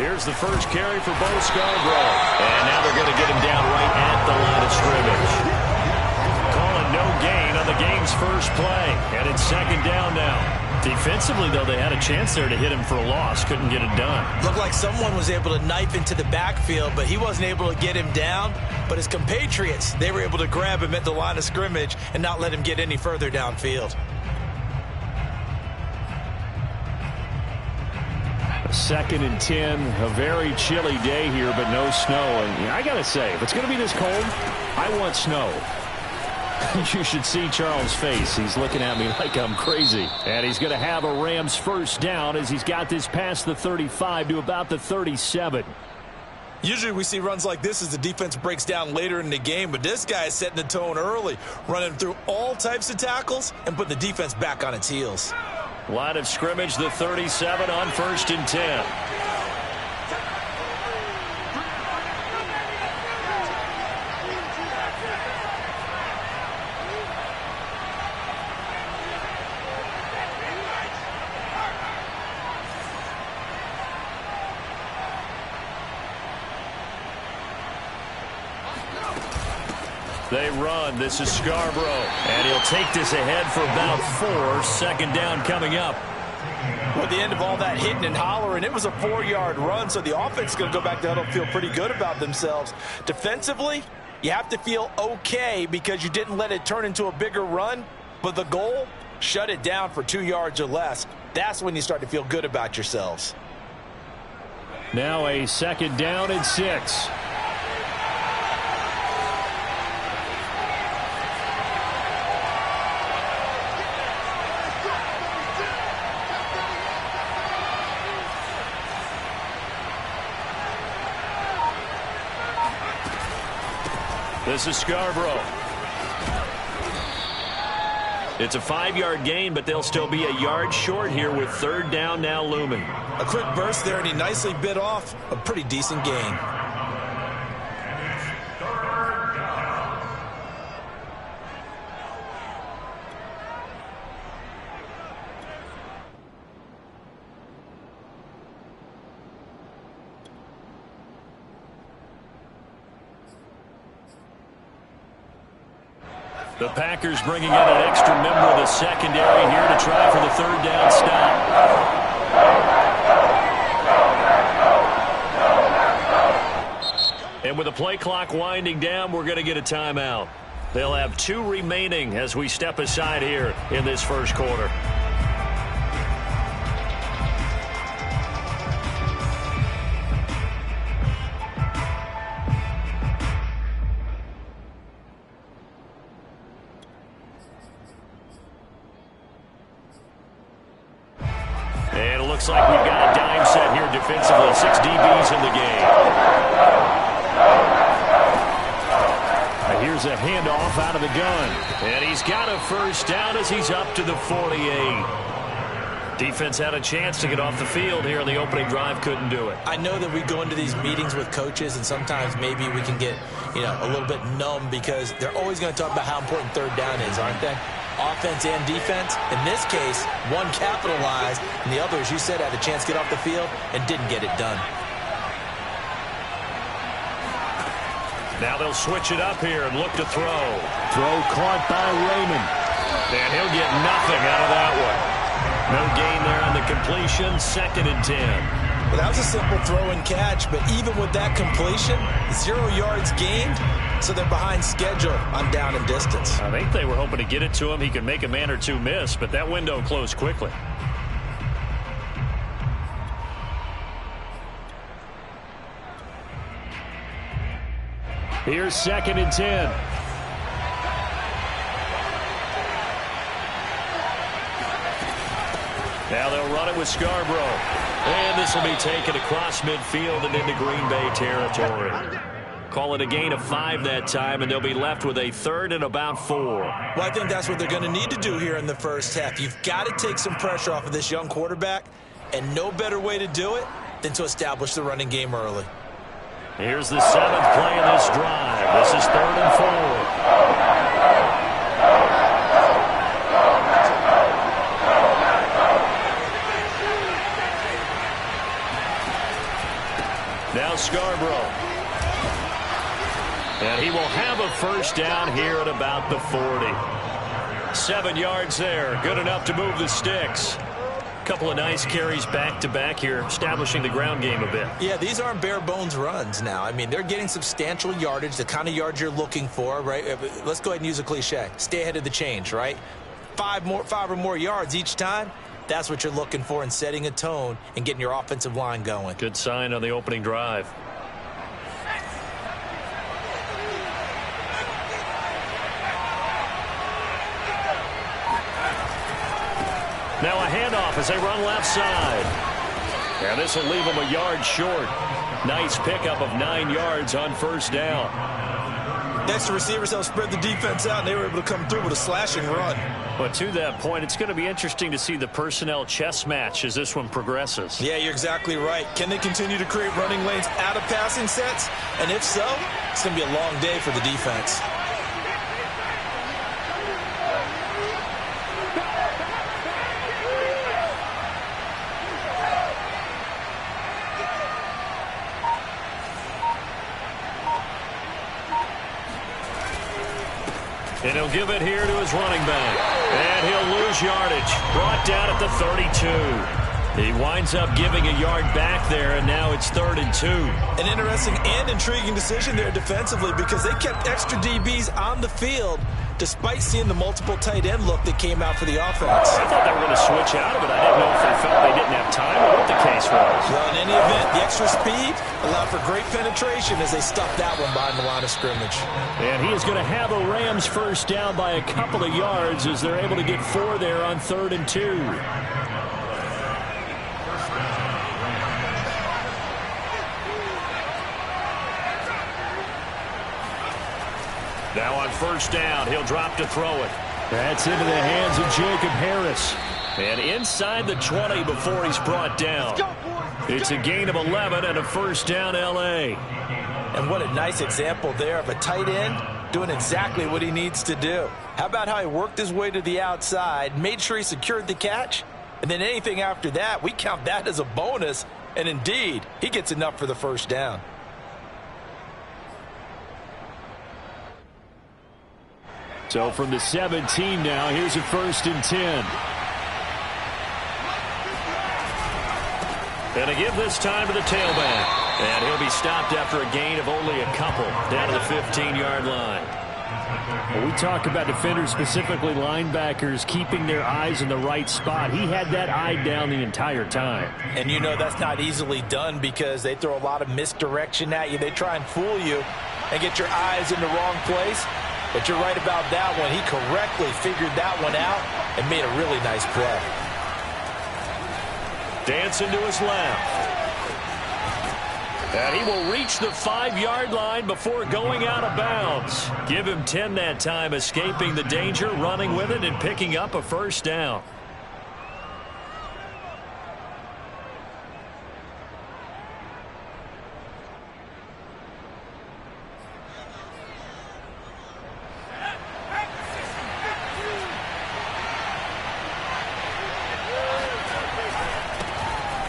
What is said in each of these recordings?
Here's the first carry for Bo Scarborough. And now they're going to get him down right at the line of scrimmage. Calling no gain on the game's first play. And it's second down now. Defensively, though, they had a chance there to hit him for a loss. Couldn't get it done. Looked like someone was able to knife into the backfield, but he wasn't able to get him down. But his compatriots, they were able to grab him at the line of scrimmage and not let him get any further downfield. Second and 10, a very chilly day here, but no snow. And I got to say, if it's going to be this cold, I want snow. You should see Charles' face. He's looking at me like I'm crazy. And he's going to have a Rams first down as he's got this past the 35 to about the 37. Usually we see runs like this as the defense breaks down later in the game, but this guy is setting the tone early, running through all types of tackles and putting the defense back on its heels. Line of scrimmage, the 37 on first and 10. They run. This is Scarborough. And he'll take this ahead for about 4. Second down coming up. At the end of all that hitting and hollering, it was a 4-yard run, so the offense is going to go back to huddle and feel pretty good about themselves. Defensively, you have to feel okay because you didn't let it turn into a bigger run, but the goal, shut it down for 2 yards or less. That's when you start to feel good about yourselves. Now a second down and 6. This is Scarborough. It's a 5-yard gain, but they'll still be a yard short here with third down now looming. A quick burst there, and he nicely bit off a pretty decent gain. The Packers bringing in an extra member of the secondary here to try for the third down stop. And with the play clock winding down, we're going to get a timeout. They'll have 2 remaining as we step aside here in this first quarter. Looks like we've got a dime set here defensively. 6 DBs in the game. Here's a handoff out of the gun. And he's got a first down as he's up to the 48. Defense had a chance to get off the field here in the opening drive. Couldn't do it. I know that we go into these meetings with coaches, and sometimes maybe we can get, a little bit numb because they're always going to talk about how important third down is, aren't they? Offense and defense. In this case, one capitalized, and the other, as you said, had a chance to get off the field and didn't get it done. Now they'll switch it up here and look to throw. Throw caught by Raymond. And he'll get nothing out of that one. No gain there on the completion. Second and 10. Well, that was a simple throw and catch, but even with that completion, 0 yards gained. So they're behind schedule on down and distance. I think they were hoping to get it to him. He could make a man or two miss, but that window closed quickly. Here's second and 10. Now they'll run it with Scarborough. And this will be taken across midfield and into Green Bay territory. Call it a gain of 5 that time, and they'll be left with a third and about 4. Well, I think that's what they're going to need to do here in the first half. You've got to take some pressure off of this young quarterback, and no better way to do it than to establish the running game early. Here's the 7th play of this drive. This is third and 4. Now Scarborough. And he will have a first down here at about the 40. 7 yards there. Good enough to move the sticks. Couple of nice carries back-to-back here, establishing the ground game a bit. Yeah, these aren't bare-bones runs now. I mean, they're getting substantial yardage, the kind of yards you're looking for, right? Let's go ahead and use a cliche. Stay ahead of the change, right? 5 or more yards each time. That's what you're looking for in setting a tone and getting your offensive line going. Good sign on the opening drive. Now a handoff as they run left side. And this will leave them a yard short. Nice pickup of 9 yards on first down. Next, the receivers helped spread the defense out, and they were able to come through with a slashing run. But to that point, it's going to be interesting to see the personnel chess match as this one progresses. Yeah, you're exactly right. Can they continue to create running lanes out of passing sets? And if so, it's going to be a long day for the defense. And he'll give it here to his running back. And he'll lose yardage. Brought down at the 32. He winds up giving a yard back there, and now it's 3rd and 2. An interesting and intriguing decision there defensively because they kept extra DBs on the field despite seeing the multiple tight end look that came out for the offense. I thought they were going to switch out of it. I didn't know if they felt they didn't have time or what the case was. Well, in any event, the extra speed allowed for great penetration as they stuffed that one behind the line of scrimmage. And he is going to have a Rams first down by a couple of yards as they're able to get 4 there on 3rd and 2. Now on first down, he'll drop to throw it. That's into the hands of Jacob Harris. And inside the 20 before he's brought down. It's a gain of 11 and a first down, L.A. And what a nice example there of a tight end doing exactly what he needs to do. How about how he worked his way to the outside, made sure he secured the catch, and then anything after that, we count that as a bonus. And indeed, he gets enough for the first down. So from the 17 now, here's a 1st and 10. And a give this time to the tailback. And he'll be stopped after a gain of only a couple down to the 15-yard line. Well, we talk about defenders, specifically linebackers, keeping their eyes in the right spot. He had that eye down the entire time. And you know that's not easily done because they throw a lot of misdirection at you. They try and fool you and get your eyes in the wrong place. But you're right about that one. He correctly figured that one out and made a really nice play. Dancing to his left. And he will reach the 5-yard line before going out of bounds. Give him 10 that time, escaping the danger, running with it, and picking up a first down.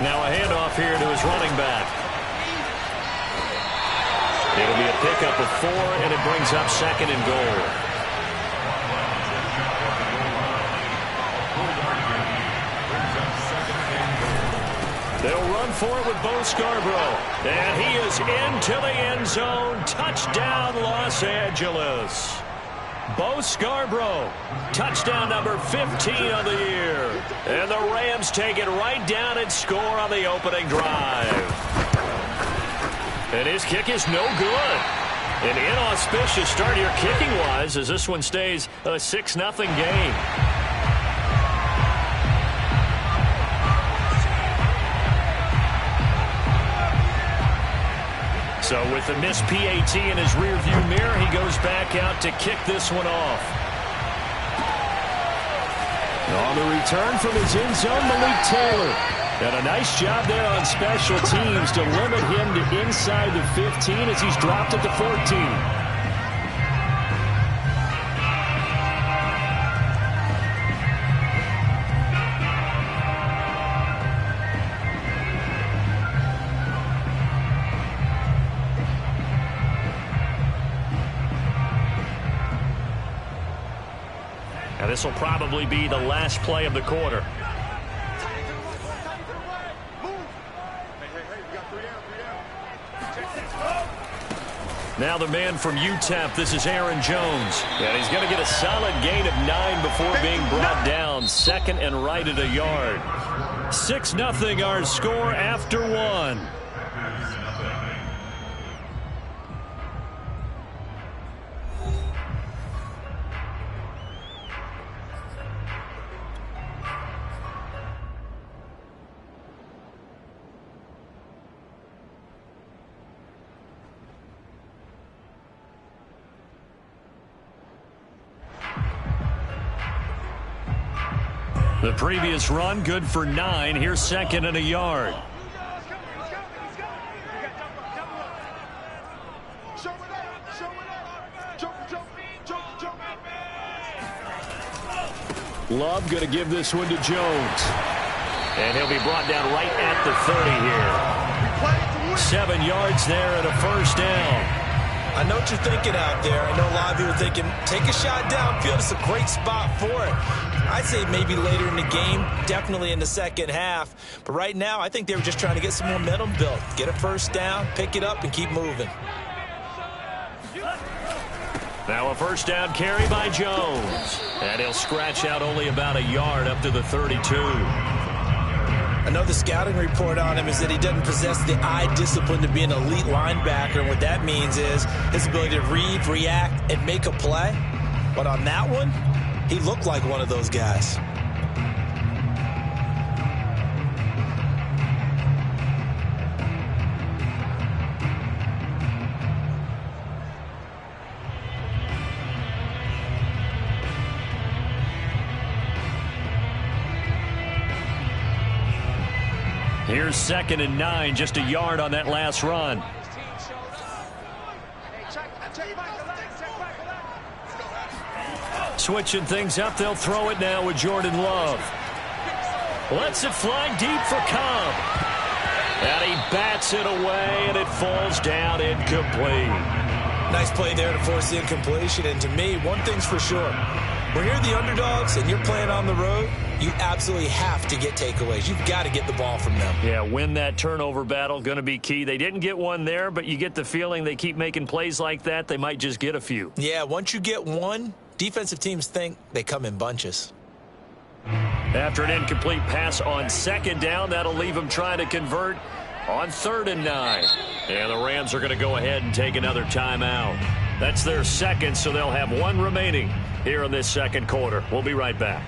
Now a handoff here to his running back. It'll be a pickup of 4, and it brings up 2nd and goal. They'll run for it with Bo Scarborough. And he is into the end zone. Touchdown, Los Angeles. Bo Scarborough, touchdown number 15 of the year. And the Rams take it right down and score on the opening drive. And his kick is no good. An inauspicious start here kicking-wise as this one stays a 6-0 game. So with the missed PAT in his rearview mirror, he goes back out to kick this one off. On the return from his end zone, Malik Taylor. And a nice job there on special teams to limit him to inside the 15 as he's dropped at the 14. And this will probably be the last play of the quarter. Now the man from UTEP, this is Aaron Jones. And he's going to get a solid gain of 9 before being brought down. Second and right at a yard. 6-0 our score after 1. The previous run, good for 9. Here's second and a yard. Love going to give this one to Jones. And he'll be brought down right at the 30 here. 7 yards there and a first down. I know what you're thinking out there. I know a lot of you are thinking, take a shot downfield. It's a great spot for it. I'd say maybe later in the game, definitely in the second half. But right now, I think they were just trying to get some momentum built. Get a first down, pick it up, and keep moving. Now a first down carry by Jones. And he'll scratch out only about a yard up to the 32. I know the scouting report on him is that he doesn't possess the eye discipline to be an elite linebacker. And what that means is his ability to read, react, and make a play. But on that one, he looked like one of those guys. Here's second and 9, just a yard on that last run. Switching things up, they'll throw it now with Jordan Love. Lets it fly deep for Cobb. And he bats it away, and it falls down incomplete. Nice play there to force the incompletion. And to me, one thing's for sure. When you're the underdogs and you're playing on the road, you absolutely have to get takeaways. You've got to get the ball from them. Yeah, win that turnover battle, going to be key. They didn't get one there, but you get the feeling they keep making plays like that, they might just get a few. Yeah, once you get one, defensive teams think they come in bunches. After an incomplete pass on second down, that'll leave them trying to convert on 3rd and 9. And the Rams are going to go ahead and take another timeout. That's their second, so they'll have one remaining here in this second quarter. We'll be right back.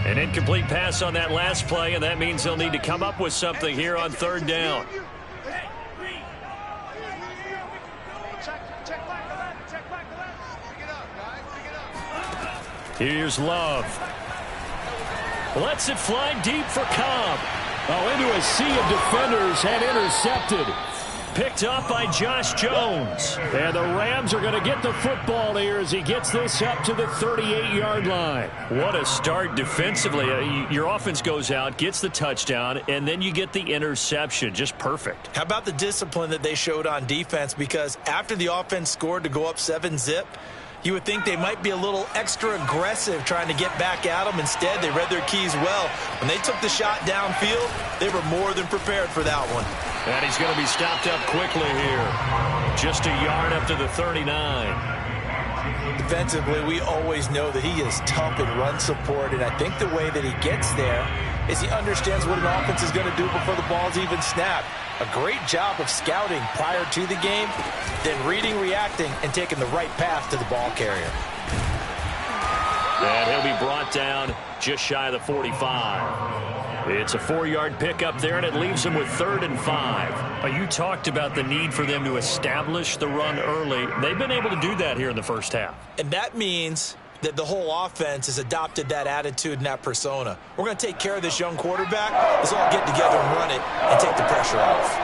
An incomplete pass on that last play, and that means they'll need to come up with something here on 3rd down. Here's Love. Lets it fly deep for Cobb. Oh, into a sea of defenders and intercepted. Picked up by Josh Jones. And the Rams are going to get the football here as he gets this up to the 38-yard line. What a start defensively. Your offense goes out, gets the touchdown, and then you get the interception. Just perfect. How about the discipline that they showed on defense? Because after the offense scored to go up 7-zip, you would think they might be a little extra aggressive trying to get back at them. Instead, they read their keys well. When they took the shot downfield, they were more than prepared for that one. And he's going to be stopped up quickly here. Just a yard up to the 39. Defensively, we always know that he is tough in run support, and I think the way that he gets there is he understands what an offense is going to do before the ball's even snapped. A great job of scouting prior to the game, then reading, reacting, and taking the right path to the ball carrier. And he'll be brought down just shy of the 45. It's a 4-yard pickup there, and it leaves them with 3rd and 5. You talked about the need for them to establish the run early. They've been able to do that here in the first half. And that means that the whole offense has adopted that attitude and that persona. We're going to take care of this young quarterback. Let's all get together and run it and take the pressure off.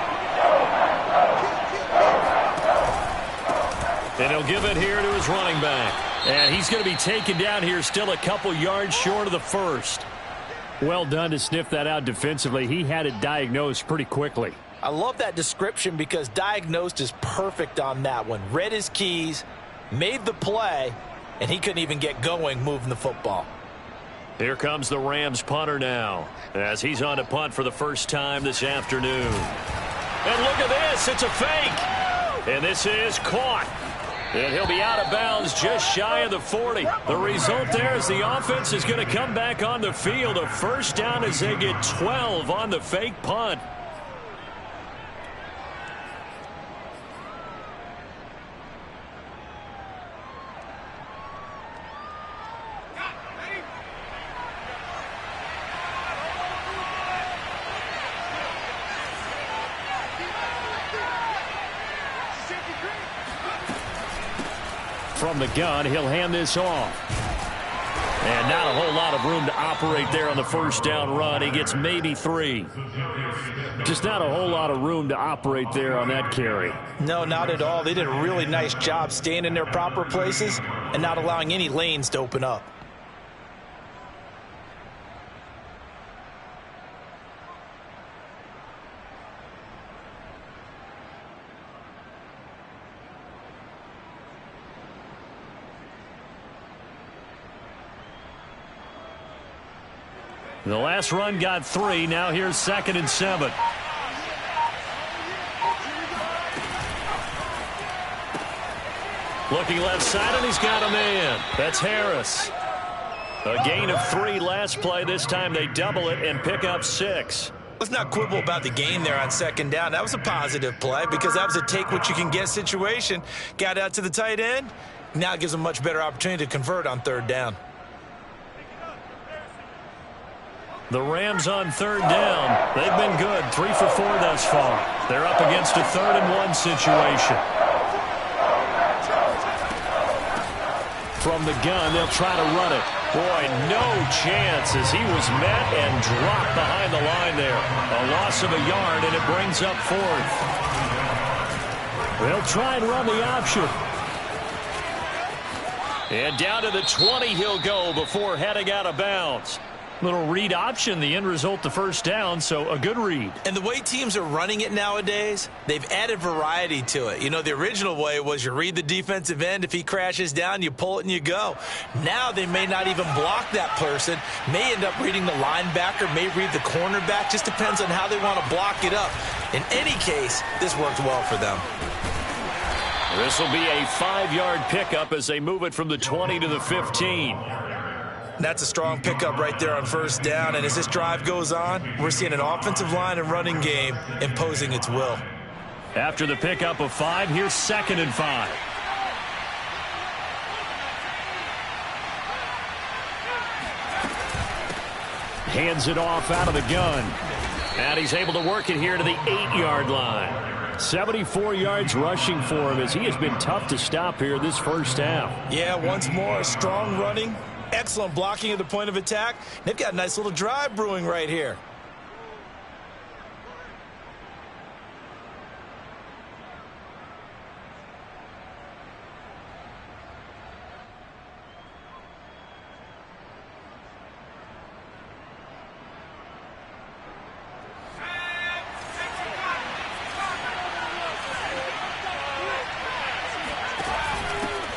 And he'll give it here to his running back. And he's going to be taken down here, still a couple yards short of the first. Well done to sniff that out defensively. He had it diagnosed pretty quickly. I love that description because diagnosed is perfect on that one. Read his keys, made the play, and he couldn't even get going moving the football. Here comes the Rams punter now as he's on to punt for the first time this afternoon. And look at this. It's a fake. And this is caught. And he'll be out of bounds just shy of the 40. The result there is the offense is going to come back on the field. A first down as they get 12 on the fake punt. From the gun, he'll hand this off. And not a whole lot of room to operate there on the first down run. He gets maybe 3. Just not a whole lot of room to operate there on that carry. No, not at all. They did a really nice job staying in their proper places and not allowing any lanes to open up. The last run got 3. Now here's 2nd and 7. Looking left side, and he's got a man. That's Harris. A gain of 3 last play. This time they double it and pick up 6. Let's not quibble about the gain there on 2nd down. That was a positive play because that was a take-what-you-can-get situation. Got out to the tight end. Now it gives them a much better opportunity to convert on 3rd down. The Rams on 3rd down. They've been good. 3 for 4 thus far. They're up against a 3rd and 1 situation. From the gun, they'll try to run it. Boy, no chance as he was met and dropped behind the line there. A loss of a yard, and it brings up 4th. They'll try and run the option. And down to the 20 he'll go before heading out of bounds. Little read option, the end result, the first down, so a good read. And the way teams are running it nowadays, they've added variety to it. You know, the original way was you read the defensive end. If he crashes down, you pull it and you go. Now they may not even block that person, may end up reading the linebacker, may read the cornerback. Just depends on how they want to block it up. In any case, this worked well for them. This will be a 5-yard pickup as they move it from the 20 to the 15. That's a strong pickup right there on 1st down. And as this drive goes on, we're seeing an offensive line and running game imposing its will. After the pickup of 5, here's 2nd and 5. Hands it off out of the gun. And he's able to work it here to the 8-yard line. 74 yards rushing for him as he has been tough to stop here this first half. Yeah, once more, strong running. Excellent blocking at the point of attack. They've got a nice little drive brewing right here.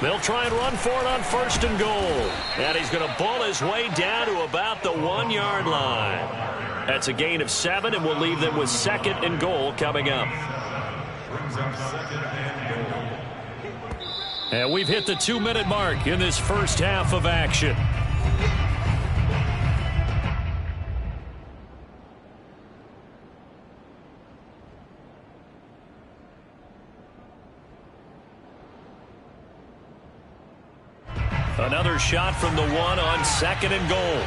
They'll try and run for it on 1st and goal. And he's going to bull his way down to about the 1-yard line. That's a gain of 7, and we'll leave them with 2nd and goal coming up. And we've hit the 2-minute mark in this first half of action. Another shot from the 1 on 2nd and goal.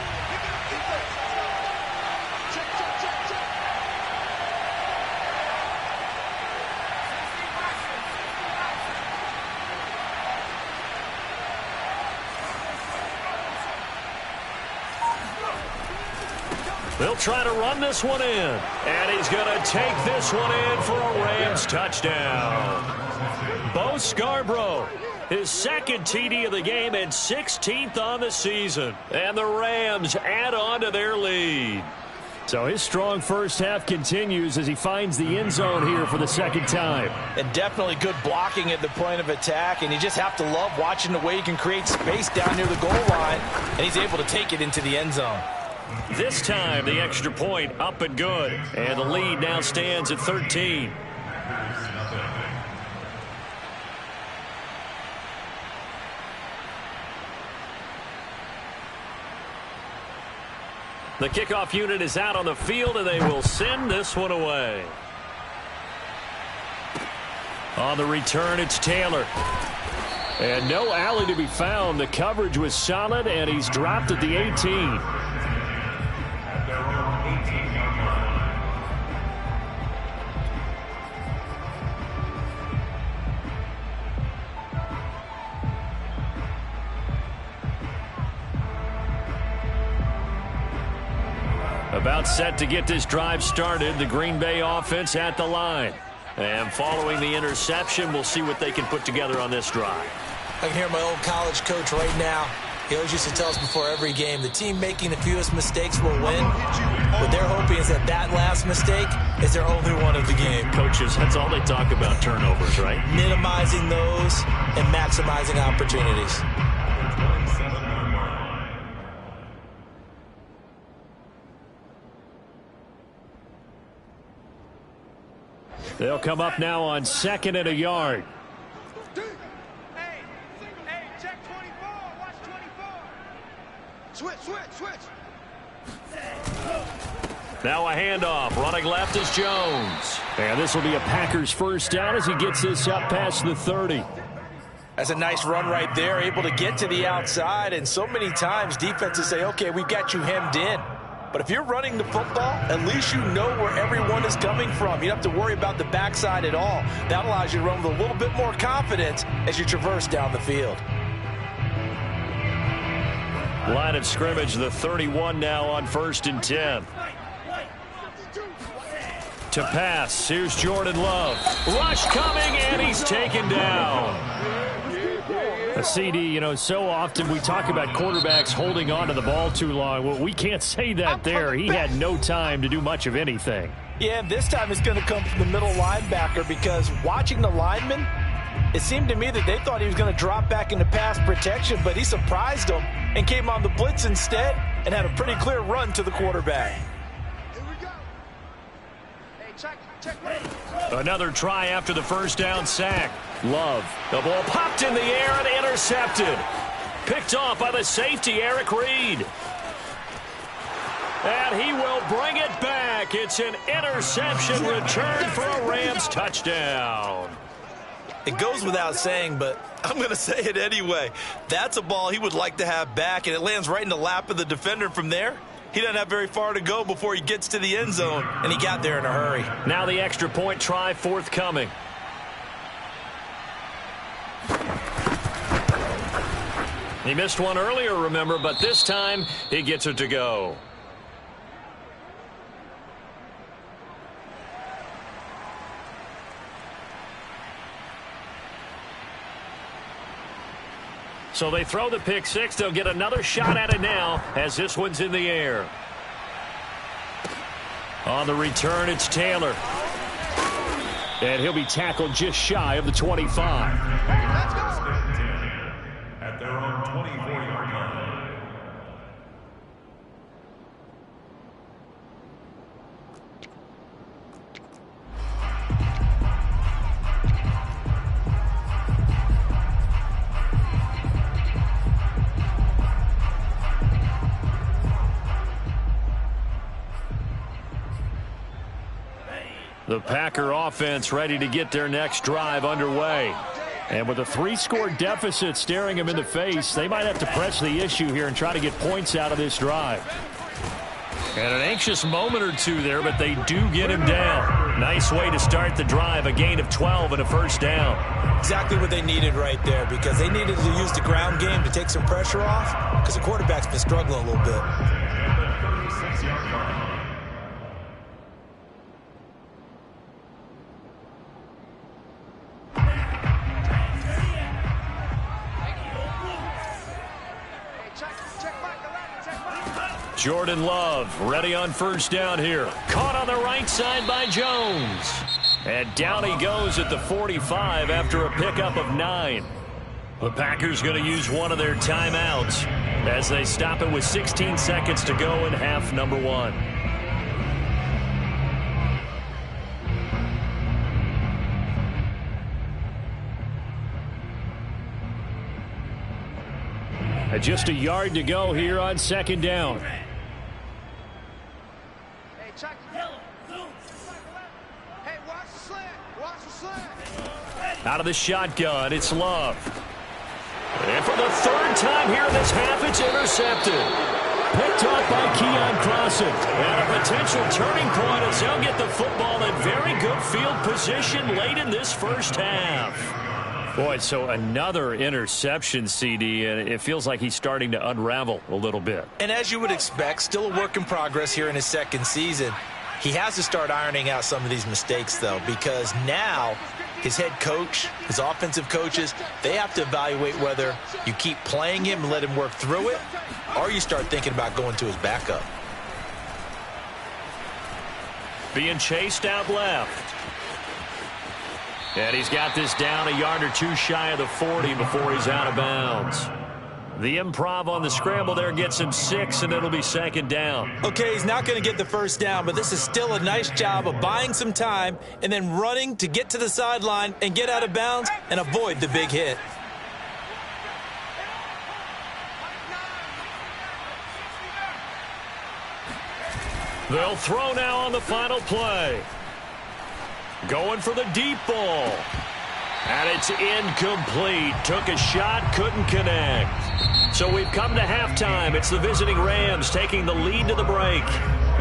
They'll try to run this one in. And he's going to take this one in for a Rams touchdown. Bo Scarborough his second TD of the game and 16th on the season. And the Rams add on to their lead. So his strong first half continues as he finds the end zone here for the second time. And definitely good blocking at the point of attack, and you just have to love watching the way he can create space down near the goal line, and he's able to take it into the end zone. This time, the extra point up and good, and the lead now stands at 13. The kickoff unit is out on the field, and they will send this one away. On the return, it's Taylor. And no alley to be found. The coverage was solid, and he's dropped at the 18. About set to get this drive started. The Green Bay offense at the line. And following the interception, we'll see what they can put together on this drive. I can hear my old college coach right now. He always used to tell us before every game, the team making the fewest mistakes will win. What they're hoping is that last mistake is their only one of the game. Coaches, that's all they talk about, turnovers, right? Minimizing those and maximizing opportunities. They'll come up now on 2nd and a yard. Hey, check 24. Watch 24. Switch. Now a handoff. Running left is Jones. And this will be a Packers first down as he gets this up past the 30. That's a nice run right there, able to get to the outside. And so many times defenses say, okay, we've got you hemmed in. But if you're running the football, at least you know where everyone is coming from. You don't have to worry about the backside at all. That allows you to run with a little bit more confidence as you traverse down the field. Line of scrimmage, the 31 now on 1st and 10. To pass, here's Jordan Love. Rush coming, and he's taken down. A CD, so often we talk about quarterbacks holding on to the ball too long. Well, we can't say that there. He had no time to do much of anything. Yeah, and this time it's going to come from the middle linebacker because watching the lineman, it seemed to me that they thought he was going to drop back into pass protection, but he surprised them and came on the blitz instead and had a pretty clear run to the quarterback. Here we go. Hey, check. Another try after the first down sack. Love. The ball popped in the air and intercepted. Picked off by the safety, Eric Reed. And he will bring it back. It's an interception return for a Rams touchdown. It goes without saying, but I'm going to say it anyway. That's a ball he would like to have back, and it lands right in the lap of the defender from there. He doesn't have very far to go before he gets to the end zone, and he got there in a hurry. Now the extra point try forthcoming. He missed one earlier, remember, but this time he gets it to go. So they throw the pick six. They'll get another shot at it now as this one's in the air. On the return, it's Taylor. And he'll be tackled just shy of the 25. Let's go. At their own 24-yard line. The Packer offense ready to get their next drive underway. And with a 3-score deficit staring them in the face, they might have to press the issue here and try to get points out of this drive. And an anxious moment or two there, but they do get him down. Nice way to start the drive, a gain of 12 and a first down. Exactly what they needed right there, because they needed to use the ground game to take some pressure off, because the quarterback's been struggling a little bit. Jordan Love ready on first down here. Caught on the right side by Jones. And down he goes at the 45 after a pickup of 9. The Packers going to use one of their timeouts as they stop it with 16 seconds to go in half number 1. Just a yard to go here on second down. Hey, check. Hey, watch the slant. Watch the slant. Out of the shotgun, it's Love. And for the third time here in this half, it's intercepted. Picked off by Keon Crossen. And a potential turning point as they'll get the football in very good field position late in this first half. Boy, so another interception, CD, and it feels like he's starting to unravel a little bit. And as you would expect, still a work in progress here in his second season. He has to start ironing out some of these mistakes, though, because now his head coach, his offensive coaches, they have to evaluate whether you keep playing him and let him work through it, or you start thinking about going to his backup. Being chased out left. And he's got this down a yard or two shy of the 40 before he's out of bounds. The improv on the scramble there gets him 6, and it'll be second down. Okay, he's not going to get the first down, but this is still a nice job of buying some time and then running to get to the sideline and get out of bounds and avoid the big hit. They'll throw now on the final play. Going for the deep ball. And it's incomplete. Took a shot, couldn't connect. So we've come to halftime. It's the visiting Rams taking the lead to the break.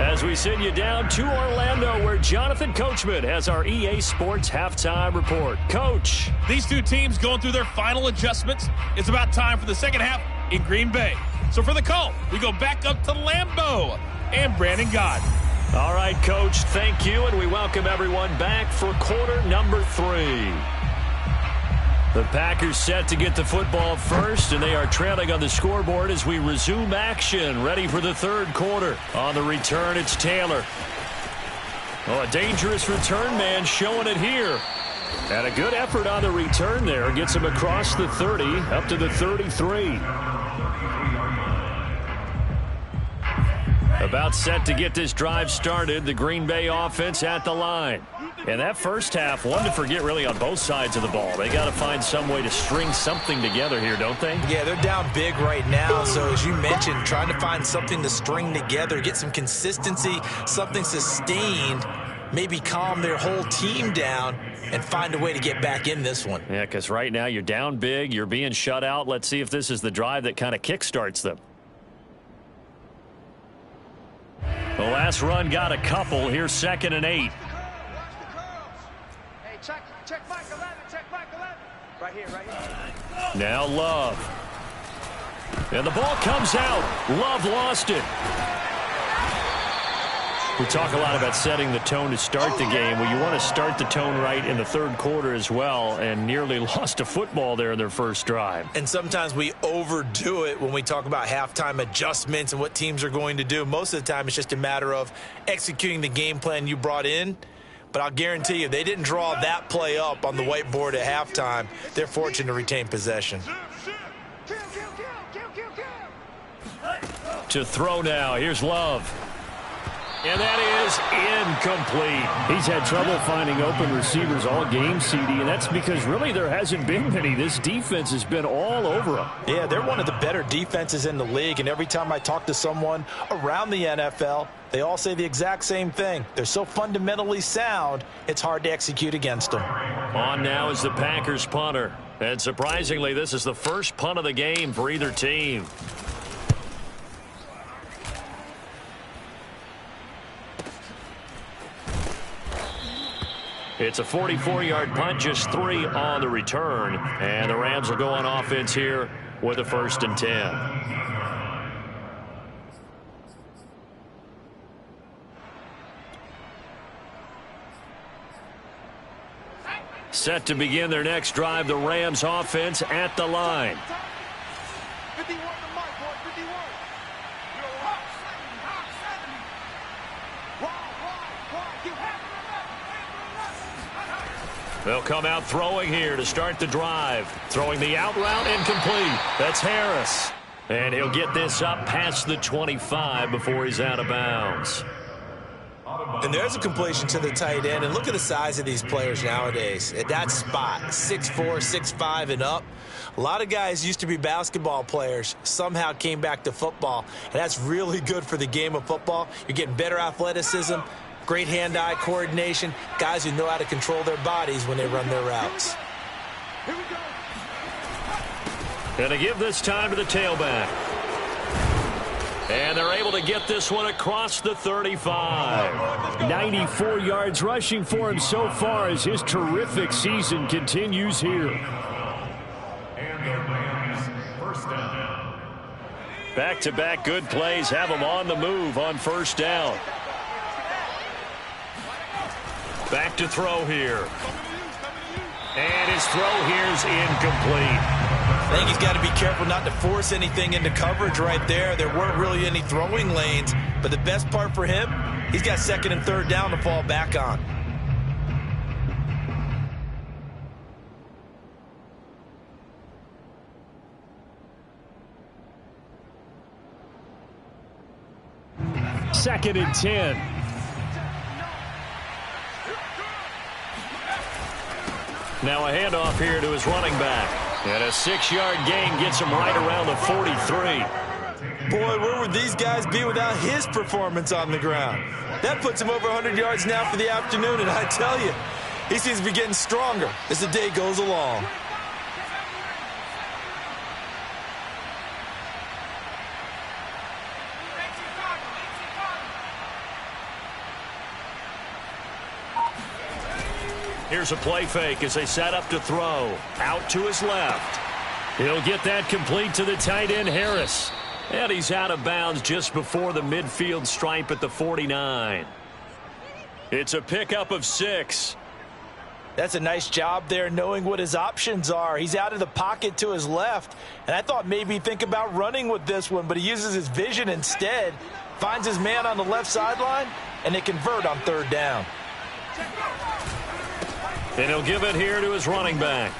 As we send you down to Orlando, where Jonathan Coachman has our EA Sports halftime report. Coach. These two teams going through their final adjustments. It's about time for the second half in Green Bay. So for the call, we go back up to Lambeau and Brandon Gaudin. All right, Coach, thank you, and we welcome everyone back for quarter number 3. The Packers set to get the football first, and they are trailing on the scoreboard as we resume action, ready for the third quarter. On the return, it's Taylor. Oh, a dangerous return man showing it here. And a good effort on the return there. Gets him across the 30, up to the 33. About set to get this drive started, the Green Bay offense at the line. And that first half, one to forget really on both sides of the ball. They got to find some way to string something together here, don't they? Yeah, they're down big right now. So as you mentioned, trying to find something to string together, get some consistency, something sustained, maybe calm their whole team down and find a way to get back in this one. Yeah, because right now you're down big, you're being shut out. Let's see if this is the drive that kind of kickstarts them. The last run got a couple. Here's 2nd and 8. Watch the curls. Hey, check Mike 11. Check Mike 11. Right here, right here. Now Love. And the ball comes out. Love lost it. We talk a lot about setting the tone to start the game. Well, you want to start the tone right in the third quarter as well, and nearly lost a football there in their first drive. And sometimes we overdo it when we talk about halftime adjustments and what teams are going to do. Most of the time, it's just a matter of executing the game plan you brought in. But I'll guarantee you, they didn't draw that play up on the whiteboard at halftime. They're fortunate to retain possession. To throw now. Here's Love. And that is incomplete. He's had trouble finding open receivers all game, CD, and that's because really there hasn't been many. This defense has been all over him. Yeah, they're one of the better defenses in the league, and every time I talk to someone around the NFL, they all say the exact same thing. They're so fundamentally sound, it's hard to execute against them. On now is the Packers punter. And surprisingly, this is the first punt of the game for either team. It's a 44-yard punt, just 3 on the return. And the Rams will go on offense here with a 1st and 10. Set to begin their next drive, the Rams offense at the line. 51 to Mike, boy, 51. They'll come out throwing here to start the drive. Throwing the out route incomplete. That's Harris. And he'll get this up past the 25 before he's out of bounds. And there's a completion to the tight end. And look at the size of these players nowadays. At that spot, 6'4", 6'5", and up. A lot of guys used to be basketball players, somehow came back to football. And that's really good for the game of football. You're getting better athleticism, great hand-eye coordination, guys who know how to control their bodies when they run their routes. Going to give this time to the tailback. And they're able to get this one across the 35. 94 yards rushing for him so far as his terrific season continues here. And the Rams first down. Back-to-back good plays have him on the move on first down. Back to throw here. And his throw here's incomplete. I think he's got to be careful not to force anything into coverage right there. There weren't really any throwing lanes, but the best part for him, he's got second and third down to fall back on. Second and 10. Now a handoff here to his running back. And a 6-yard gain gets him right around the 43. Boy, where would these guys be without his performance on the ground? That puts him over 100 yards now for the afternoon, and I tell you, he seems to be getting stronger as the day goes along. Here's a play fake as they set up to throw. Out to his left. He'll get that complete to the tight end, Harris. And he's out of bounds just before the midfield stripe at the 49. It's a pickup of 6. That's a nice job there knowing what his options are. He's out of the pocket to his left. And I thought maybe he'd think about running with this one, but he uses his vision instead. Finds his man on the left sideline, and they convert on third down. And he'll give it here to his running back.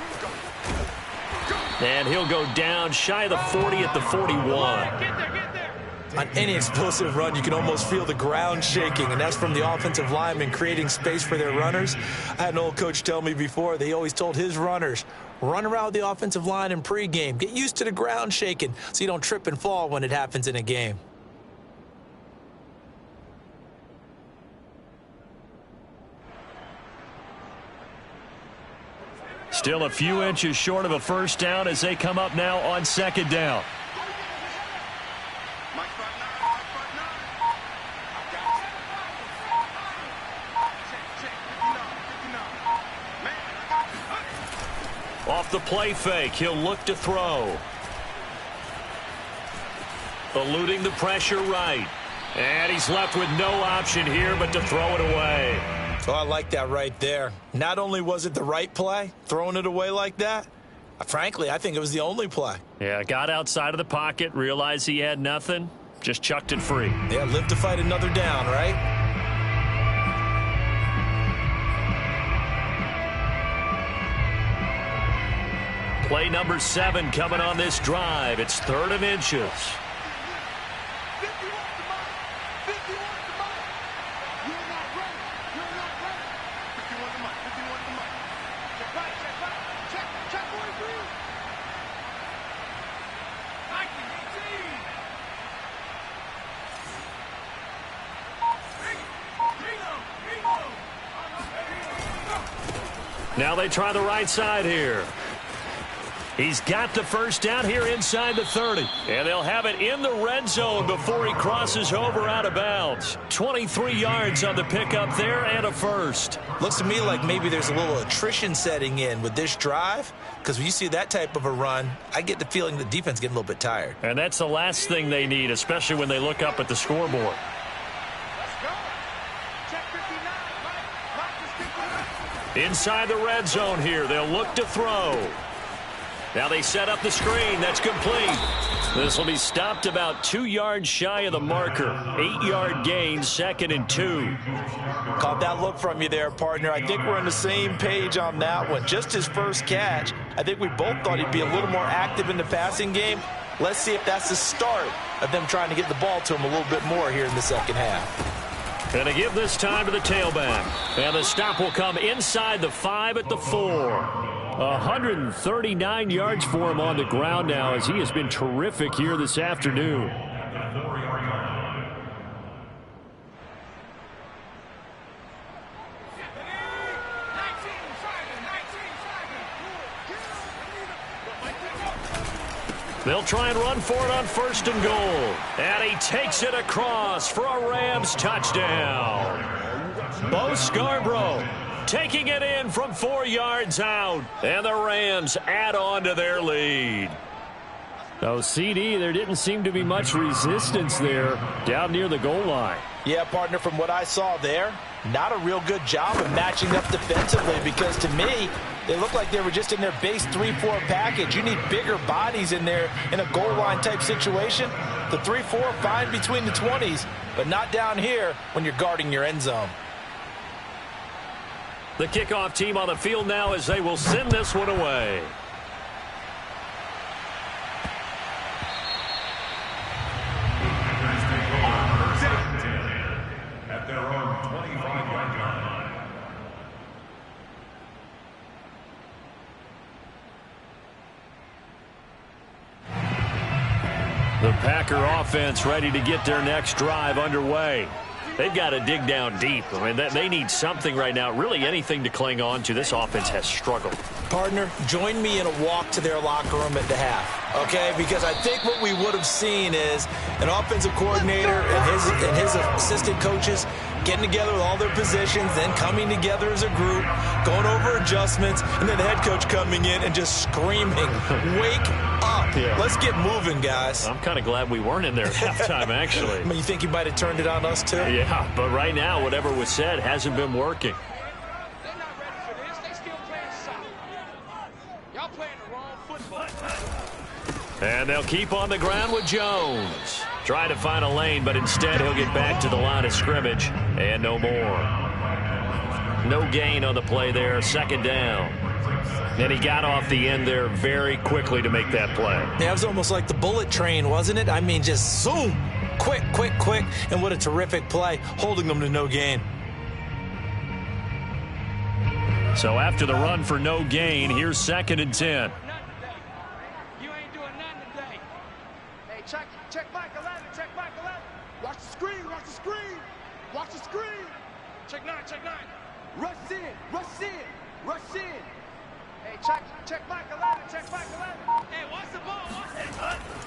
And he'll go down shy of the 40 at the 41. On any explosive run, you can almost feel the ground shaking, and that's from the offensive linemen creating space for their runners. I had an old coach tell me before, they always told his runners, run around with the offensive line in pregame. Get used to the ground shaking so you don't trip and fall when it happens in a game. Still a few inches short of a first down as they come up now on second down. Off the play fake, he'll look to throw. Eluding the pressure right. And he's left with no option here but to throw it away. Oh, I like that right there. Not only was it the right play, throwing it away like that, frankly, I think it was the only play. Yeah, got outside of the pocket, realized he had nothing, just chucked it free. Yeah, live to fight another down, right? Play number 7 coming on this drive. It's 3rd and inches. Now they try the right side here. He's got the first down here inside the 30. And they'll have it in the red zone before he crosses over out of bounds. 23 yards on the pickup there and a first. Looks to me like maybe there's a little attrition setting in with this drive, because when you see that type of a run, I get the feeling the defense getting a little bit tired. And that's the last thing they need, especially when they look up at the scoreboard. Inside the red zone here, they'll look to throw. Now they set up the screen. That's complete. This will be stopped about 2 yards shy of the marker. 8-yard gain, 2nd and 2. Caught that look from you there, partner. I think we're on the same page on that one. Just his first catch. I think we both thought he'd be a little more active in the passing game. Let's see if that's the start of them trying to get the ball to him a little bit more here in the second half. Going to give this time to the tailback. And the stop will come inside the 5 at the 4. 139 yards for him on the ground now as he has been terrific here this afternoon. They'll try and run for it on 1st and goal. And he takes it across for a Rams touchdown. Bo Scarborough taking it in from 4 yards out. And the Rams add on to their lead. Oh, CD, there didn't seem to be much resistance there down near the goal line. Yeah, partner, from what I saw there, not a real good job of matching up defensively because to me, they looked like they were just in their base 3-4 package. You need bigger bodies in there in a goal line type situation. The 3-4 fine between the 20s, but not down here when you're guarding your end zone. The kickoff team on the field now as they will send this one away. At their own 25-yard line. The Packer offense ready to get their next drive underway. They've got to dig down deep. I mean, they need something right now, really anything to cling on to. This offense has struggled. Partner, join me in a walk to their locker room at the half, okay? Because I think what we would have seen is an offensive coordinator and his assistant coaches getting together with all their positions, then coming together as a group, going over adjustments, and then the head coach coming in and just screaming, wake up. Yeah. Let's get moving, guys. I'm kind of glad we weren't in there at halftime, actually. I mean, you think he might have turned it on us, too? Yeah, but right now, whatever was said hasn't been working. They're not ready for this. They still playing solid. Y'all playing the wrong football. And they'll keep on the ground with Jones. Try to find a lane, but instead he'll get back to the line of scrimmage. And no more. No gain on the play there. 2nd down. And he got off the end there very quickly to make that play. Yeah, it was almost like the bullet train, wasn't it? I mean, just zoom. Quick, quick, quick. And what a terrific play, holding them to no gain. So after the run for no gain, here's 2nd and 10. You ain't doing nothing today. Hey, check Mike 11, check Mike 11. Watch the screen, watch the screen. Watch the screen. Check 9, check 9. Rush in, rush in, rush in. Hey, check Mike 11, check Mike 11. Hey, watch the ball, watch it.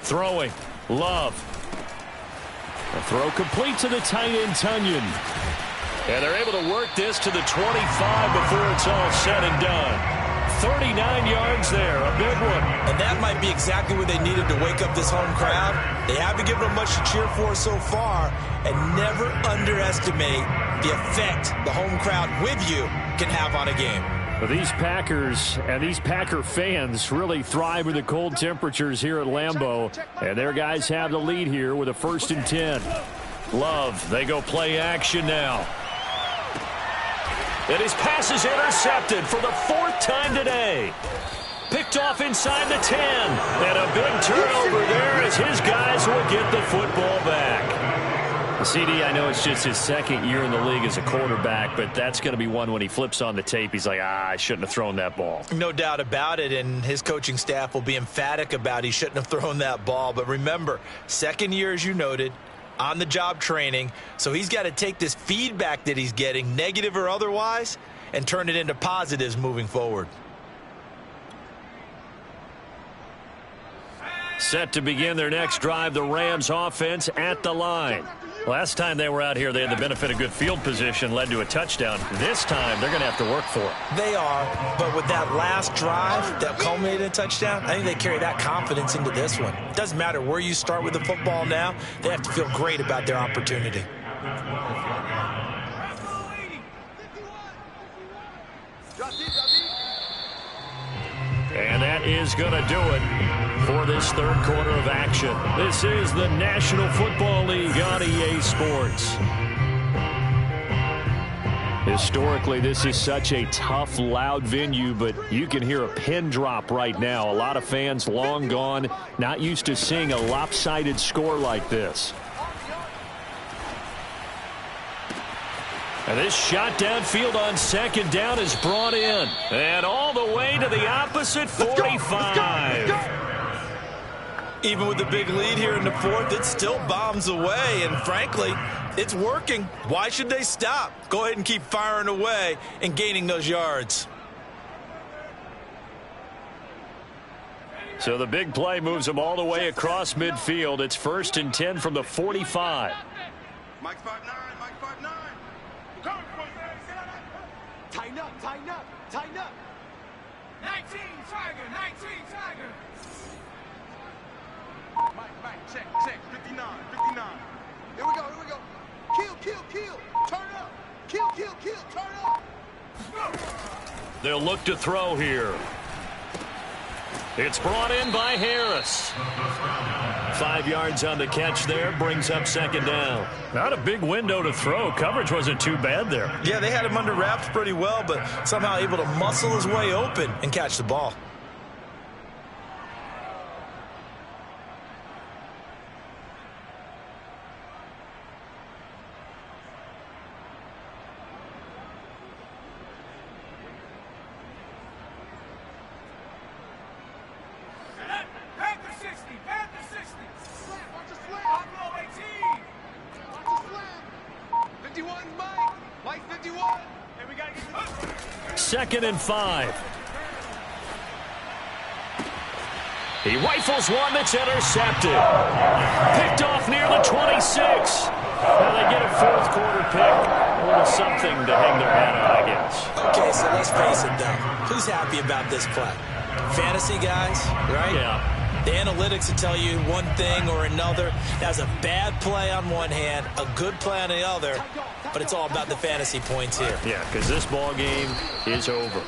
Throwing. Love. A throw complete to the tight end, Tunyon. And they're able to work this to the 25 before it's all said and done. 39 yards there, a big one. And that might be exactly what they needed to wake up this home crowd. They haven't given them much to cheer for so far, and never underestimate the effect the home crowd with you can have on a game. Well, these Packers and these Packer fans really thrive with the cold temperatures here at Lambeau, and their guys have the lead here with a 1st and 10. Love, they go play action now. And his pass is intercepted for the 4th time today. Picked off inside the 10. And a big turnover there as his guys will get the football back. CD, I know it's just his 2nd year in the league as a quarterback, but that's going to be one when he flips on the tape. He's like, I shouldn't have thrown that ball. No doubt about it, and his coaching staff will be emphatic about he shouldn't have thrown that ball. But remember, 2nd year, as you noted, on-the-job training, so he's got to take this feedback that he's getting, negative or otherwise, and turn it into positives moving forward. Set to begin their next drive, the Rams offense at the line. Last time they were out here, they had the benefit of good field position, led to a touchdown. This time, they're going to have to work for it. They are, but with that last drive that culminated in a touchdown, I think they carry that confidence into this one. It doesn't matter where you start with the football now. They have to feel great about their opportunity. And that is going to do it for this third quarter of action. This is the National Football League on EA Sports. Historically, this is such a tough, loud venue, but you can hear a pin drop right now. A lot of fans long gone, not used to seeing a lopsided score like this. And this shot downfield on second down is brought in. And all the way to the opposite 45. Even with the big lead here in the fourth, it still bombs away. And frankly, it's working. Why should they stop? Go ahead and keep firing away and gaining those yards. So the big play moves them all the way across midfield. It's 1st and 10 from the 45. Mike's 5'9", Mike's 5'9". Tighten up, tighten up, tighten up. 19 Tiger, 19 Tiger. Mike, check, 59. Here we go. Kill. Turn up. Kill, turn up. They'll look to throw here. It's brought in by Harris. 5 yards on the catch there, brings up second down. Not a big window to throw. Coverage wasn't too bad there. Yeah, they had him under wraps pretty well, but somehow able to muscle his way open and catch the ball. Second and 5. He rifles one that's intercepted. Picked off near the 26. Now they get a fourth quarter pick. A little something to hang their hat on, I guess. Okay, so let's face it, though. Who's happy about this play? Fantasy guys, right? Yeah. The analytics will tell you one thing or another. That's a bad play on one hand, a good play on the other, but it's all about the fantasy points here. Yeah, because this ball game is over.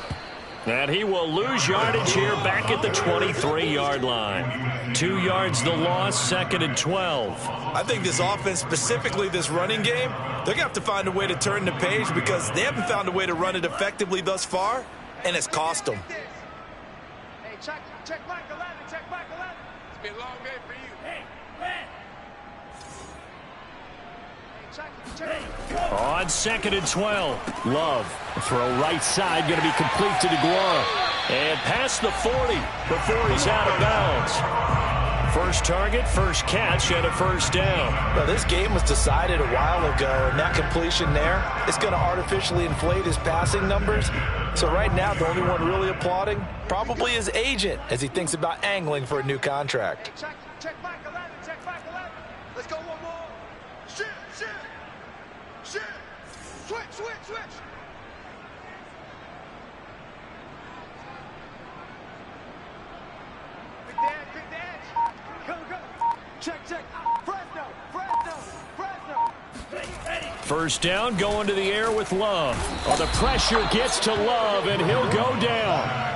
And he will lose yardage here back at the 23-yard line. 2 yards the loss, 2nd and 12. I think this offense, specifically this running game, they're going to have to find a way to turn the page because they haven't found a way to run it effectively thus far, and it's cost them. Hey, check back 11, check back 11. It's been a long day for you. Hey, man. On 2nd and 12, Love. Throw right side, going to be complete to DeGuara. And past the 40 before he's out of bounds. First target, first catch, and a first down. Well, this game was decided a while ago, and that completion there is going to artificially inflate his passing numbers. So right now, the only one really applauding probably his agent as he thinks about angling for a new contract. Check back 11, check back 11. Let's go one more. Shit. Switch. Big edge. Go. Check. Fresno. First down, going to the air with Love. Oh, the pressure gets to Love, and he'll go down.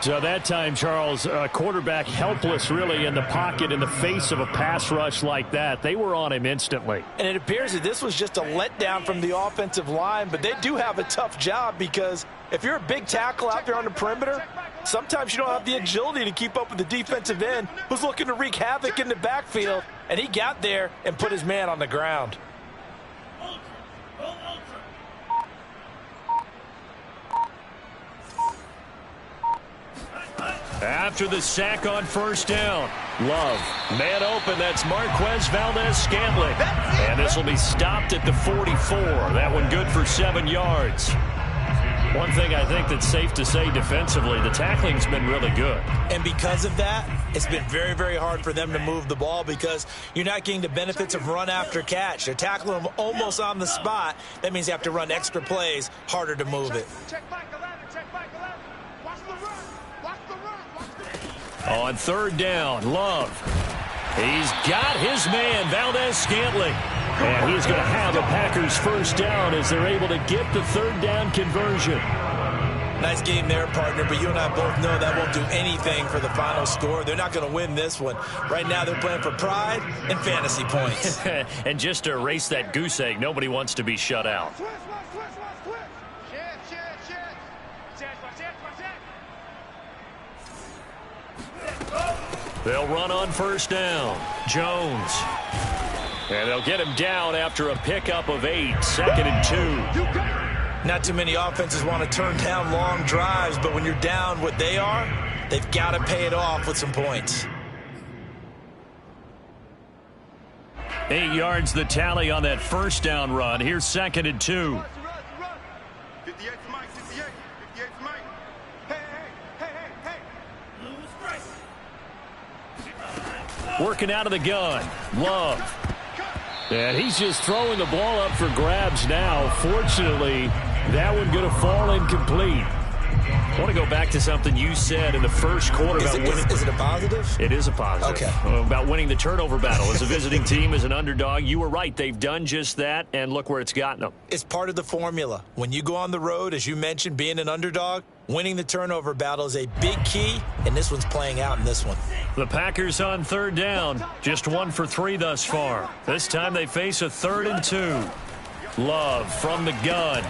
So that time, Charles, quarterback helpless really in the pocket in the face of a pass rush like that. They were on him instantly. And it appears that this was just a letdown from the offensive line, but they do have a tough job because if you're a big tackle out there on the perimeter, sometimes you don't have the agility to keep up with the defensive end who's looking to wreak havoc in the backfield, and he got there and put his man on the ground. After the sack on first down, Love, man open, that's Marquez Valdes-Scantling. And this will be stopped at the 44. That one good for 7 yards. One thing I think that's safe to say defensively, the tackling's been really good. And because of that, it's been very, very hard for them to move the ball because you're not getting the benefits of run after catch. They're tackling them almost on the spot. That means you have to run extra plays, harder to move it. Check back 11. Watch the run. On third down, Love. He's got his man, Valdes-Scantling. And he's going to have the Packers first down as they're able to get the third down conversion. Nice game there, partner, but you and I both know that won't do anything for the final score. They're not going to win this one. Right now, they're playing for pride and fantasy points. And just to erase that goose egg, nobody wants to be shut out. They'll run on first down. Jones. And they'll get him down after a pickup of 8, 2nd and 2. Not too many offenses want to turn down long drives, but when you're down what they are, they've got to pay it off with some points. 8 yards the tally on that first down run. Here's 2nd and 2. 58 for Mike, 58 for Mike. Hey. Working out of the gun. Love. And he's just throwing the ball up for grabs now. Fortunately, that one going to fall incomplete. I want to go back to something you said in the first quarter about winning. Is it a positive? It is a positive. Okay. About winning the turnover battle. As a visiting team, as an underdog, you were right. They've done just that, and look where it's gotten them. It's part of the formula. When you go on the road, as you mentioned, being an underdog, winning the turnover battle is a big key, and this one's playing out in this one. The Packers on third down. Just 1 for 3 thus far. This time they face a 3rd and 2. Love from the gun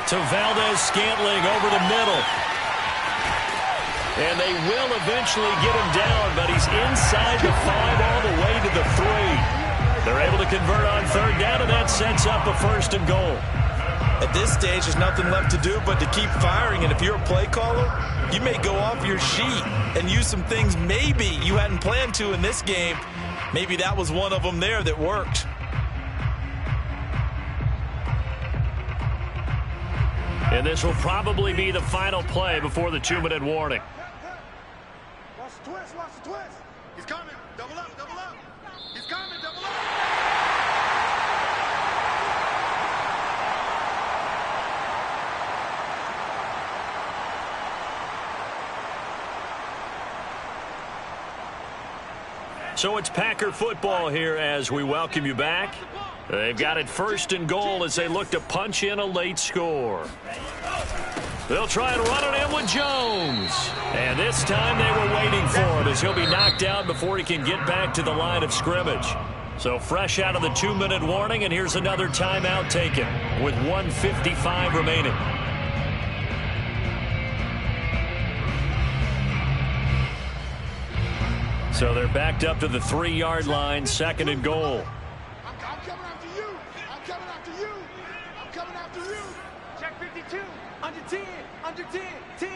to Valdez-Scantling over the middle. And they will eventually get him down, but he's inside the 5 all the way to the 3. They're able to convert on third down, and that sets up a 1st and goal. At this stage, there's nothing left to do but to keep firing, and if you're a play caller, you may go off your sheet and use some things maybe you hadn't planned to in this game. Maybe that was one of them there that worked. And this will probably be the final play before the 2-minute warning. Watch the twist, watch the twist. He's coming. Double up, double up. He's coming, double up. So it's Packer football here as we welcome you back. They've got it 1st and goal as they look to punch in a late score. They'll try and run it in with Jones. And this time they were waiting for him as he'll be knocked out before he can get back to the line of scrimmage. So fresh out of the 2-minute warning, and here's another timeout taken with 1:55 remaining. So they're backed up to the 3-yard line, 2nd and goal. I'm coming after you. I'm coming after you. I'm coming after you. Check 52. Under 10. Under 10. 10.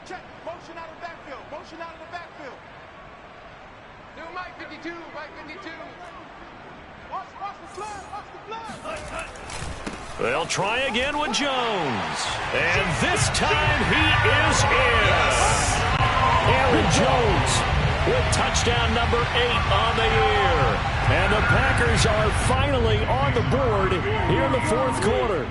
Check. Motion out of the backfield. Motion out of the backfield. New Mike 52. Mike 52. Watch the slide. Watch the blood. They'll try again with Jones. And this time he is in. Aaron Jones with touchdown number 8 on the year. And the Packers are finally on the board here in the 4th quarter.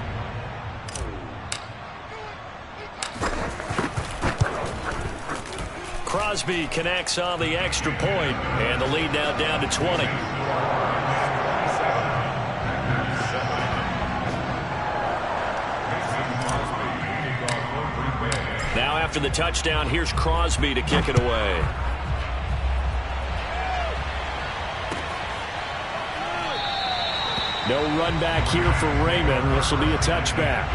Crosby connects on the extra point, and the lead now down to 20. Now after the touchdown, here's Crosby to kick it away. No run back here for Raymond. This will be a touchback.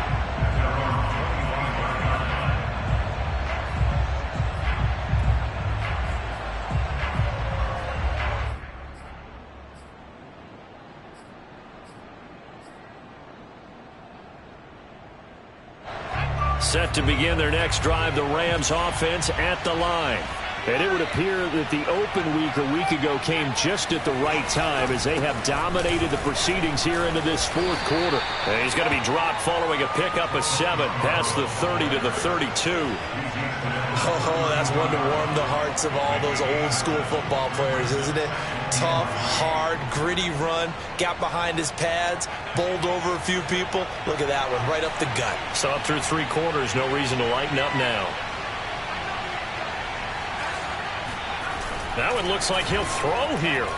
Set to begin their next drive, the Rams offense at the line. And it would appear that the open week a week ago came just at the right time as they have dominated the proceedings here into this 4th quarter. And he's going to be dropped following a pickup of 7 past the 30 to the 32. Oh, that's one to warm the hearts of all those old school football players, isn't it? Tough, hard, gritty run, got behind his pads, bowled over a few people. Look at that one, right up the gut. So up through 3 quarters, no reason to lighten up now. That one looks like he'll throw here.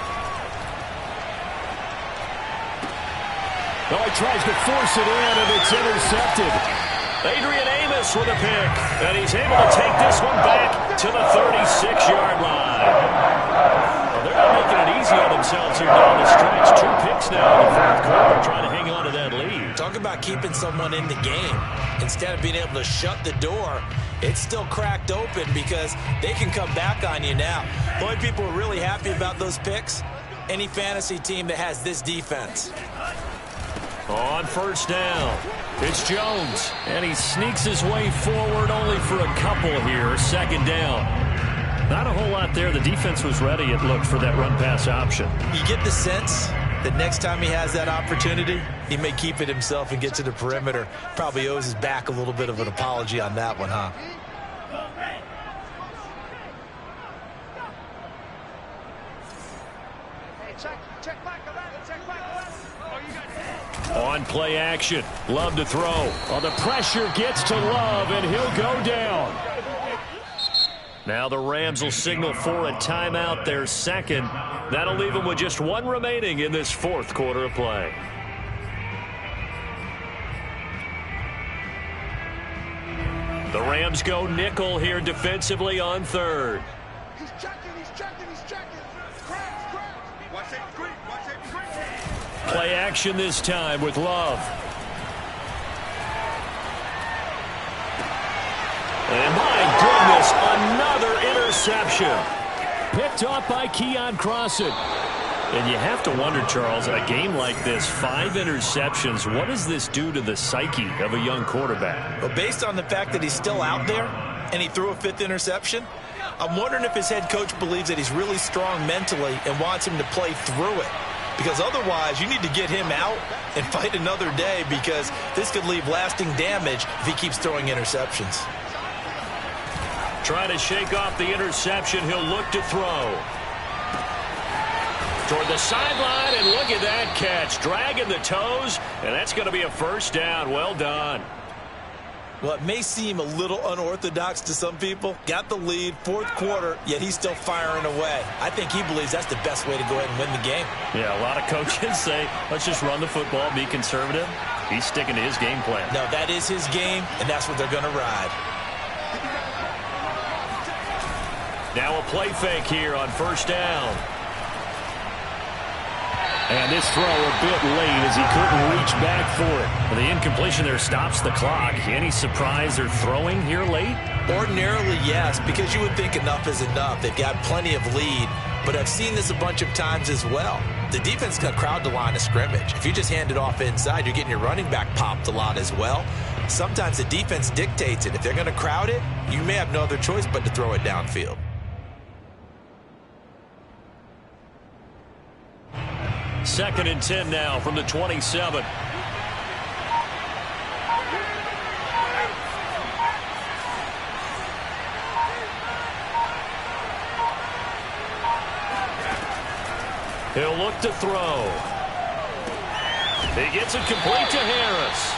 Oh, he tries to force it in, and it's intercepted. Adrian Amos with a pick, and he's able to take this one back to the 36-yard line. Well, they're not making it easy on themselves here down the stretch. 2 picks now in the fourth quarter, trying to hang on to that lead. Talk about keeping someone in the game. Instead of being able to shut the door, it's still cracked open because they can come back on you now. The only people who are really happy about those picks, any fantasy team that has this defense. On first down, it's Jones, and he sneaks his way forward only for a couple here. Second down. Not a whole lot there. The defense was ready, it looked, for that run-pass option. You get the sense that next time he has that opportunity, he may keep it himself and get to the perimeter. Probably owes his back a little bit of an apology on that one, huh? On play action, Love to throw. Oh, the pressure gets to Love, and he'll go down. Now the Rams will signal for a timeout, their second. That'll leave them with just 1 remaining in this fourth quarter of play. The Rams go nickel here defensively on third. He's checking, he's checking, he's checking. Crash. Watch that screen, watch that screen. Play action this time with Love. And my goodness, another interception. Picked off by Keon Crossan. And you have to wonder, Charles, a game like this, 5 interceptions, what does this do to the psyche of a young quarterback? Well, based on the fact that he's still out there and he threw a 5th interception, I'm wondering if his head coach believes that he's really strong mentally and wants him to play through it. Because otherwise, you need to get him out and fight another day, because this could leave lasting damage if he keeps throwing interceptions. Trying to shake off the interception, he'll look to throw. Toward the sideline, and look at that catch. Dragging the toes, and that's going to be a first down. Well done. Well, it may seem a little unorthodox to some people. Got the lead, fourth quarter, yet he's still firing away. I think he believes that's the best way to go ahead and win the game. Yeah, a lot of coaches say, let's just run the football, be conservative. He's sticking to his game plan. No, that is his game, and that's what they're going to ride. Now a play fake here on first down. And this throw a bit late as he couldn't reach back for it. The incompletion there stops the clock. Any surprise they're throwing here late? Ordinarily, yes, because you would think enough is enough. They've got plenty of lead, but I've seen this a bunch of times as well. The defense is going to crowd the line of scrimmage. If you just hand it off inside, you're getting your running back popped a lot as well. Sometimes the defense dictates it. If they're going to crowd it, you may have no other choice but to throw it downfield. Second and 10 now from the 27. He'll look to throw. He gets it complete to Harris.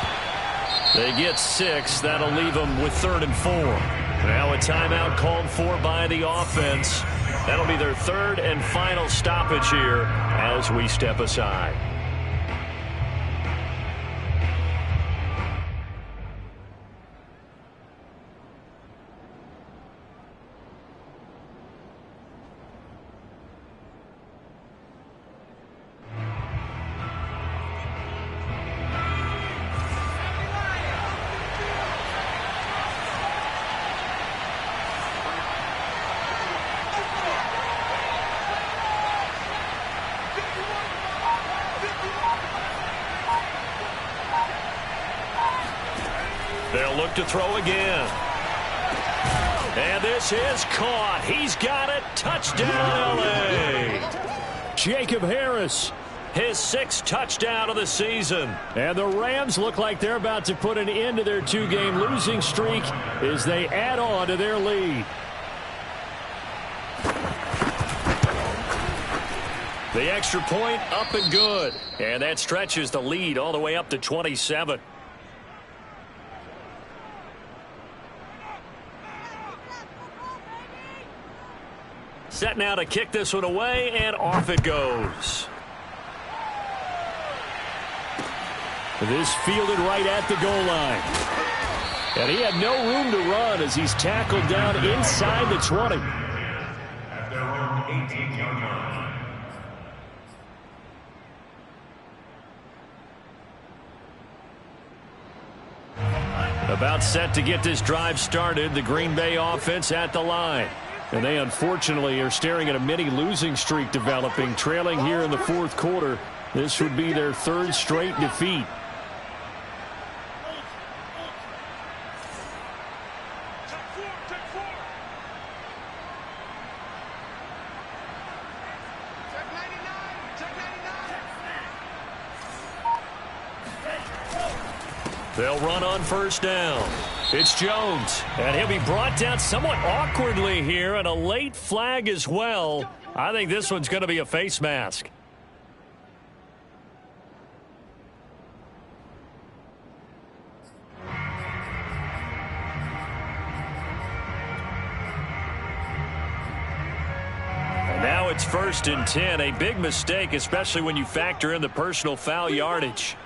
They get 6. That'll leave them with 3rd and 4. Now a timeout called for by the offense. That'll be their 3rd and final stoppage here as we step aside. They'll look to throw again. And this is caught. He's got it. Touchdown, L.A. Jacob Harris, his 6th touchdown of the season. And the Rams look like they're about to put an end to their 2-game losing streak as they add on to their lead. The extra point up and good. And that stretches the lead all the way up to 27. Set now to kick this one away, and off it goes. This fielded right at the goal line. And he had no room to run as he's tackled down inside the 20. At their own 18-yard line. About set to get this drive started, the Green Bay offense at the line. And they unfortunately are staring at a mini losing streak developing, trailing here in the fourth quarter. This would be their third straight defeat. They'll run on first down. It's Jones, and he'll be brought down somewhat awkwardly here, and a late flag as well. I think this one's going to be a face mask. And now it's 1st and 10, a big mistake, especially when you factor in the personal foul yardage.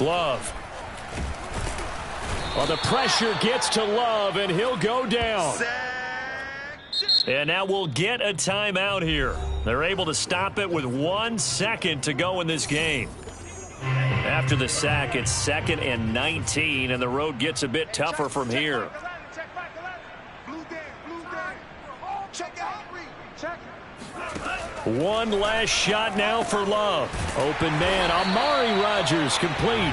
Love. Well, the pressure gets to Love, and he'll go down. And now we'll get a timeout here. They're able to stop it with 1 second to go in this game. After the sack, it's 2nd and 19, and the road gets a bit tougher from here. One last shot now for Love. Open man, Amari Rodgers complete.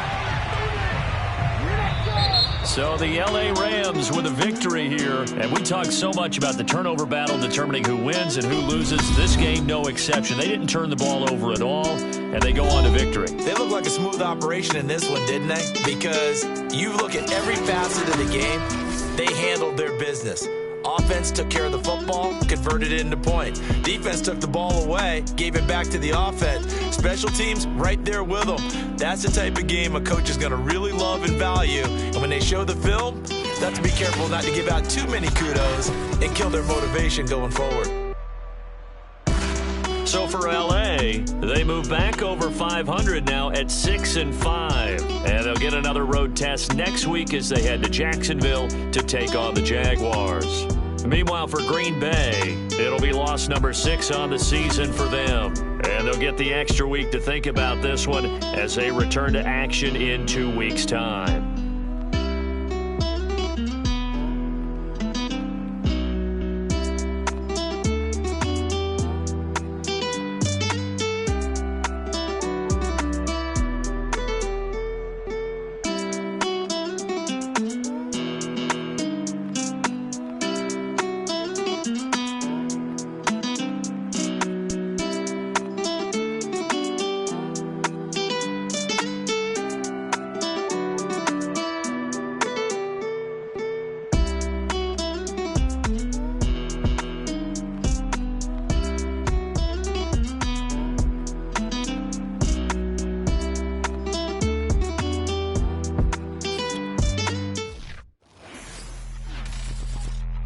So the L.A. Rams with a victory here. And we talk so much about the turnover battle determining who wins and who loses. This game, no exception. They didn't turn the ball over at all, and they go on to victory. They look like a smooth operation in this one, didn't they? Because you look at every facet of the game, they handled their business. Offense took care of the football, converted it into points. Defense took the ball away, gave it back to the offense. Special teams right there with them. That's the type of game a coach is going to really love and value. And when they show the film, they have to be careful not to give out too many kudos and kill their motivation going forward. So for L.A., they move back over 500 now at 6-5. And they'll get another road test next week as they head to Jacksonville to take on the Jaguars. Meanwhile, for Green Bay, it'll be loss number 6 on the season for them. And they'll get the extra week to think about this one as they return to action in 2 weeks' time.